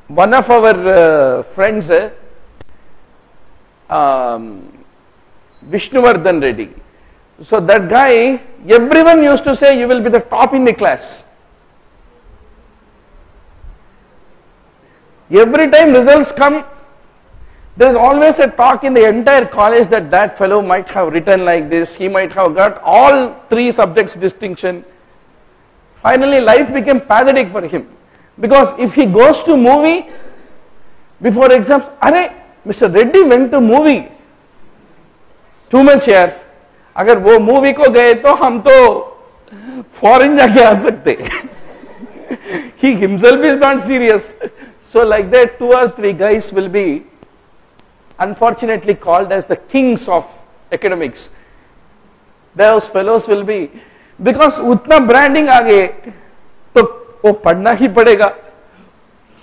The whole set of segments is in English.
one of our friends, Vishnuvardhan Reddy. So that guy, everyone used to say you will be the top in the class. Every time results come, there is always a talk in the entire college that that fellow might have written like this, he might have got all 3 subjects distinction. Finally life became pathetic for him, because if he goes to movie before exams, अरे Mr. Reddy went to movie, too much here. अगर वो movie को गए तो हम तो foreign जाके आ सकते. He himself is not serious. So like that 2 or 3 guys will be unfortunately called as the kings of academics. Those fellows will be, because उतना branding आ गए तो वो पढ़ना ही पड़ेगा.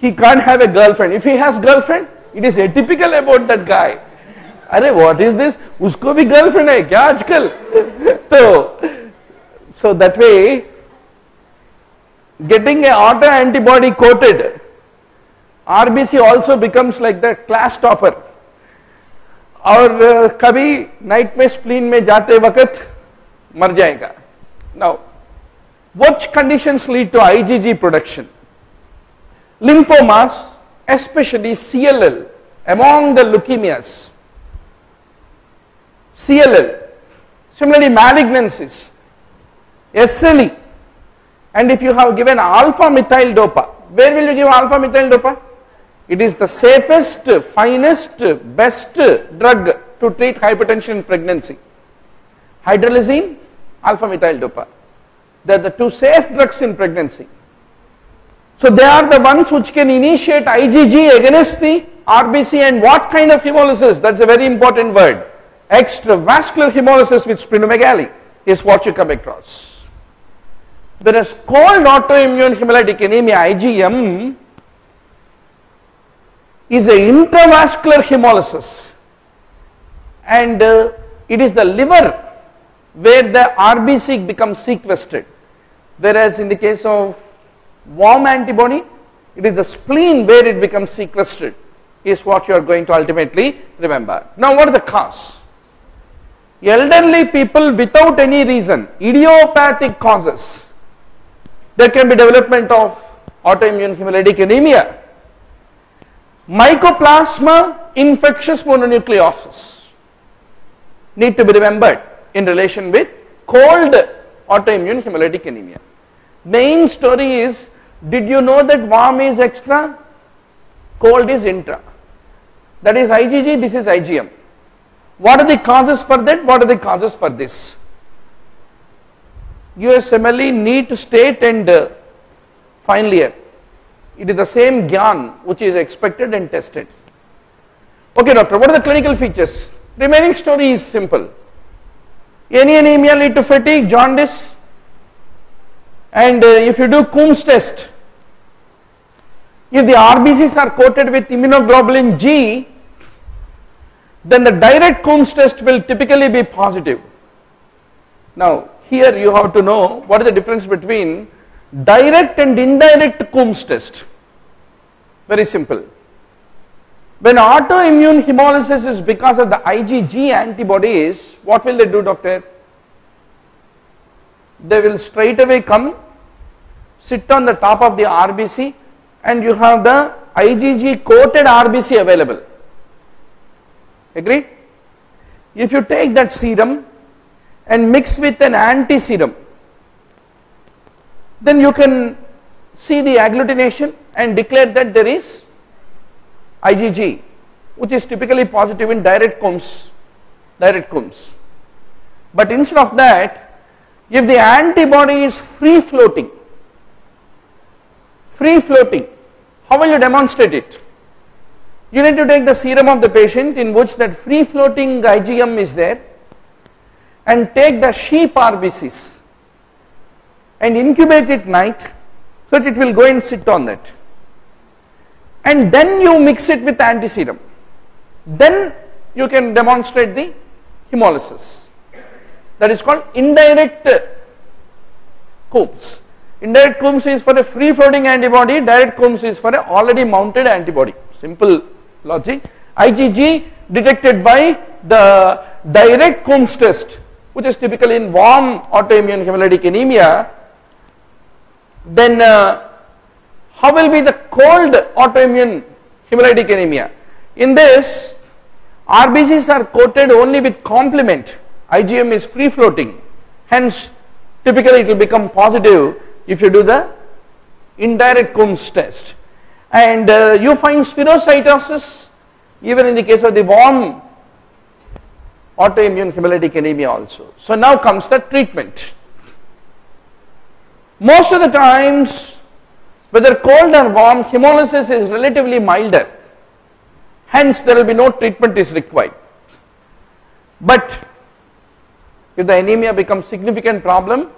He can't have a girlfriend. If he has girlfriend, it is atypical about that guy. अरे what is this? उसको भी girlfriend है क्या आजकल? तो so that way getting a auto antibody coated RBC also becomes like the class topper. और कभी night में स्प्लीन में जाते वक्त मर जाएगा. Now, which conditions lead to IgG production? Lymphomas, especially CLL, among the leukemias. CLL, similarly malignancies, SLE, and if you have given alpha methyl dopa, where will you give alpha methyl dopa? It is the safest, finest, best drug to treat hypertension in pregnancy. Hydralazine, alpha methyl dopa. They are the 2 safe drugs in pregnancy. So they are the ones which can initiate IgG against the RBC. And what kind of hemolysis? That's a very important word. Extravascular hemolysis with splenomegaly is what you come across. Whereas cold autoimmune hemolytic anemia, IgM, is a intravascular hemolysis, and it is the liver where the RBC becomes sequestered, whereas in the case of warm antibody, it is the spleen where it becomes sequestered, is what you are going to ultimately remember. Now what are the cause? Elderly people without any reason, idiopathic causes, there can be development of autoimmune hemolytic anemia. Mycoplasma infectious mononucleosis need to be remembered in relation with cold autoimmune hemolytic anemia. Main story is, did you know that warm is extra, cold is intra? That is IgG, this is IgM. What are the causes for that? What are the causes for this? USMLE, NEET, state and final year. It is the same gyan which is expected and tested. Okay doctor, what are the clinical features? Remaining story is simple. Any anemia lead to fatigue, jaundice, and if you do Coombs test, if the RBCs are coated with immunoglobulin G, then the direct Coombs test will typically be positive. Now here you have to know what is the difference between direct and indirect Coombs test. Very simple. When autoimmune hemolysis is because of the IgG antibodies, what will they do, doctor? They will straight away come, sit on the top of the RBC, and you have the IgG coated RBC available. Agreed? If you take that serum and mix with an anti-serum, then you can see the agglutination and declare that there is IgG, which is typically positive in direct Coombs. But instead of that, if the antibody is free floating, how will you demonstrate it? You need to take the serum of the patient in which that free floating IgM is there, and take the sheep RBCs and incubate it night, so that it will go and sit on that, and then you mix it with anti-serum. Then you can demonstrate the hemolysis. That is called indirect Coombs. Indirect Coombs is for a free floating antibody, direct Coombs is for an already mounted antibody. Simple logic. IgG detected by the direct Coombs test, which is typically in warm autoimmune hemolytic anemia. Then how will be the cold autoimmune hemolytic anemia? In this, RBCs are coated only with complement. IgM is free floating. Hence, typically it will become positive if you do the indirect Coombs test. And you find spherocytosis even in the case of the warm autoimmune hemolytic anemia also. So now comes the treatment. Most of the times, whether cold or warm, hemolysis is relatively milder. Hence, there will be no treatment is required. But if the anemia becomes significant problem,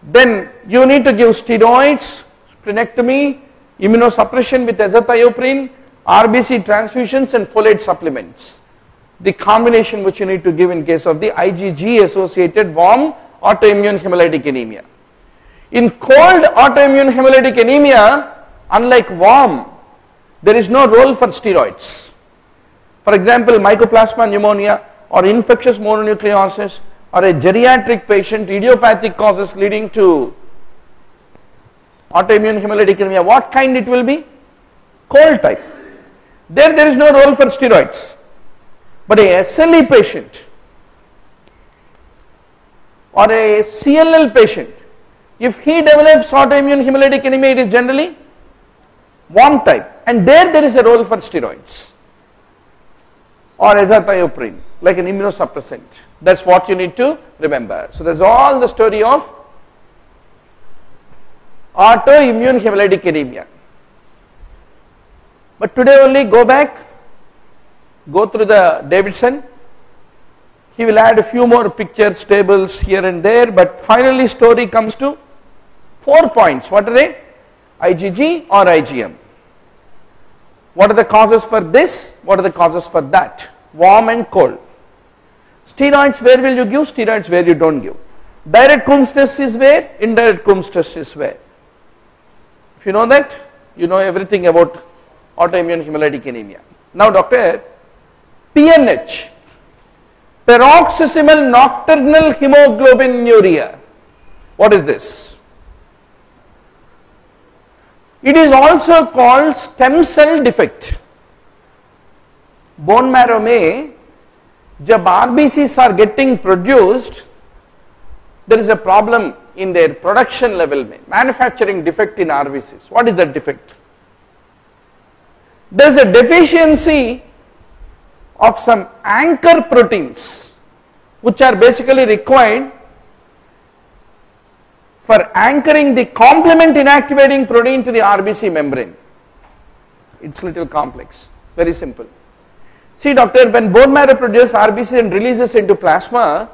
then you need to give steroids, splenectomy, immunosuppression with azathioprine, RBC transfusions and folate supplements. The combination which you need to give in case of the IgG associated warm autoimmune hemolytic anemia. In cold autoimmune hemolytic anemia, unlike warm, there is no role for steroids. For example, mycoplasma pneumonia or infectious mononucleosis or a geriatric patient, idiopathic causes leading to autoimmune hemolytic anemia, what kind it will be? Cold type. There is no role for steroids. But a SLE patient or a CLL patient, if he develops autoimmune hemolytic anemia, it is generally warm type, and there is a role for steroids or azathioprine like an immunosuppressant. That's what you need to remember. So that's all the story of autoimmune hemolytic anemia. But today only go back, go through the Davidson. He will add a few more pictures, tables here and there, but finally story comes to 4 points. What are they? IgG or IgM. What are the causes for this? What are the causes for that? Warm and cold. Steroids, where will you give? Steroids, where you don't give. Direct Coombs test is where? Indirect Coombs test is where? If you know that, you know everything about autoimmune hemolytic anemia. Now doctor, PNH, paroxysmal nocturnal hemoglobinuria. What is this? It is also called stem cell defect. Bone marrow में जब RBCs are getting produced, there is a problem in their production level में, manufacturing defect in RBCs. What is that defect? There is a deficiency of some anchor proteins which are basically required for anchoring the complement inactivating protein to the RBC membrane. It's little complex, very simple. See doctor, when bone marrow produces RBC and releases into plasma,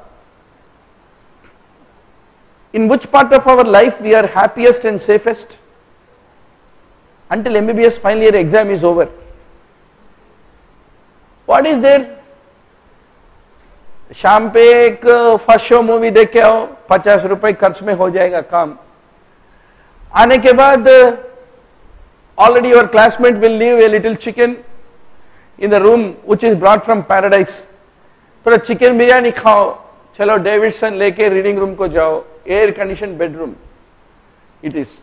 in which part of our life we are happiest and safest? Until MBBS final year exam is over. What is there? शाम पे एक first show movie देख के आओ, 50 रुपए खर्च में हो जाएगा काम. आने के बाद already your classmate will leave a little chicken in the room which is brought from paradise. थोड़ा चिकन बिरयानी खाओ, चलो डेविडसन लेके रीडिंग रूम को जाओ, air condition bedroom. It is.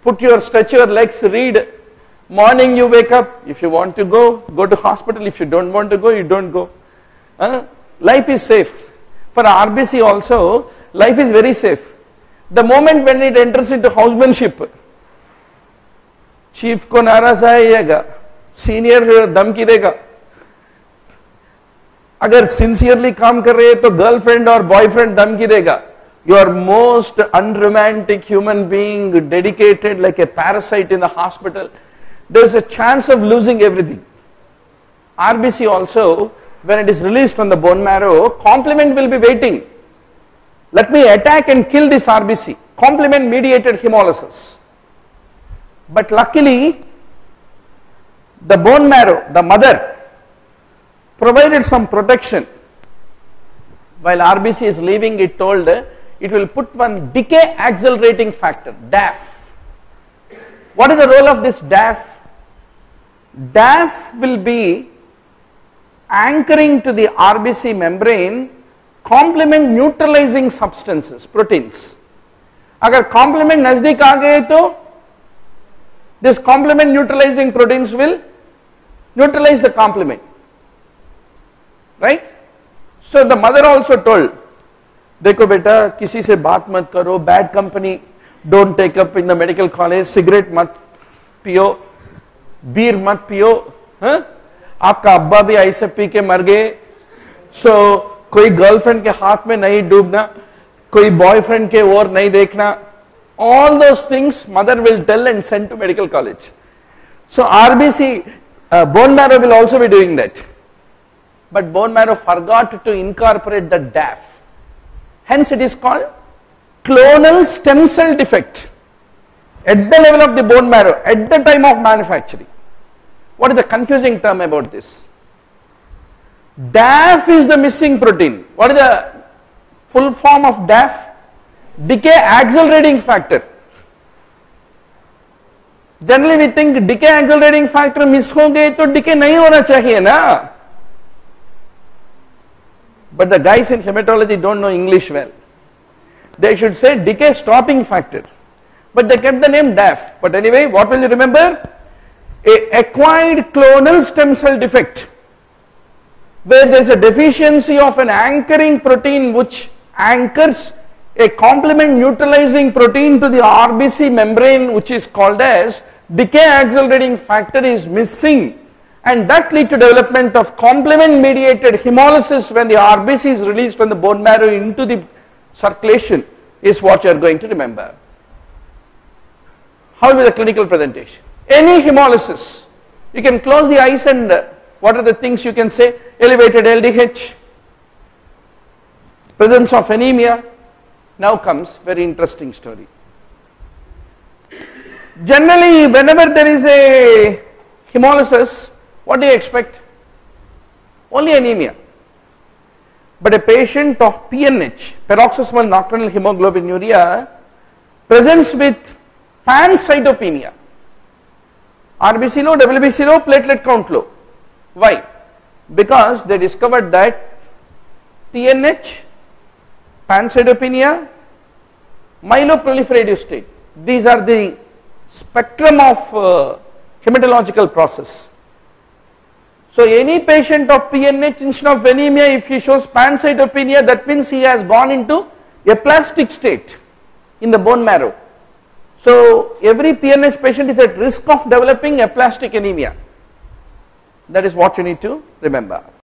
Put your, stretch your legs, read. Morning you wake up, if you want to go to hospital. If you don't want to go, you don't go. Life is safe. For RBC also, life is very safe. The moment when it enters into housemanship, chief को नाराज आएगा, senior धमकी देगा. अगर sincerely काम कर रहे हैं तो girlfriend और boyfriend धमकी देगा. You are most unromantic human being, dedicated like a parasite in the hospital. There is a chance of losing everything. RBC also, when it is released from the bone marrow, complement will be waiting. Let me attack and kill this RBC, complement mediated hemolysis. But luckily, the bone marrow, the mother, provided some protection. While RBC is leaving, it told, it will put one decay accelerating factor, DAF. What is the role of this DAF? DAF will be anchoring to the RBC membrane complement neutralizing substances, proteins. Agar complement nazdik aa gaye to this complement neutralizing proteins will neutralize the complement, right? So the mother also told, देखो बेटा किसी से बात मत करो, bad company don't take up in the medical college, cigarette मत पियो, beer मत पियो, हाँ? आपका अब्बा भी ऐसे पी के मर गए, so कोई गर्लफ्रेंड के हाथ में नहीं डूबना, कोई बॉयफ्रेंड के ओर नहीं देखना, all those things mother will tell and send to medical college. So RBC, bone marrow will also be doing that. But bone marrow forgot to incorporate the DAF. Hence it is called clonal stem cell defect at the level of the bone marrow at the time of manufacturing. What is the confusing term about this? DAF is the missing protein. What is the full form of DAF? Decay accelerating factor. Generally we think decay accelerating factor miss हो गए तो decay नहीं होना चाहिए ना. But the guys in hematology don't know English well. They should say decay stopping factor. But they kept the name DAF. But anyway, what will you remember? A acquired clonal stem cell defect, where there is a deficiency of an anchoring protein which anchors a complement neutralizing protein to the RBC membrane, which is called as decay accelerating factor, is missing, and that lead to development of complement mediated hemolysis when the RBC is released from the bone marrow into the circulation, is what you are going to remember. How will be the clinical presentation? Any hemolysis, you can close the eyes and what are the things you can say? Elevated LDH, presence of anemia. Now comes very interesting story. Generally, whenever there is a hemolysis, what do you expect? Only anemia. But a patient of PNH, paroxysmal nocturnal hemoglobinuria, presents with pancytopenia. RBC low, WBC low, platelet count low. Why? Because they discovered that PNH, pancytopenia, myeloproliferative state, these are the spectrum of hematological process. So any patient of PNH, instead of anemia, if he shows pancytopenia, that means he has gone into aplastic state in the bone marrow. So every PNH patient is at risk of developing aplastic anemia. That is what you need to remember.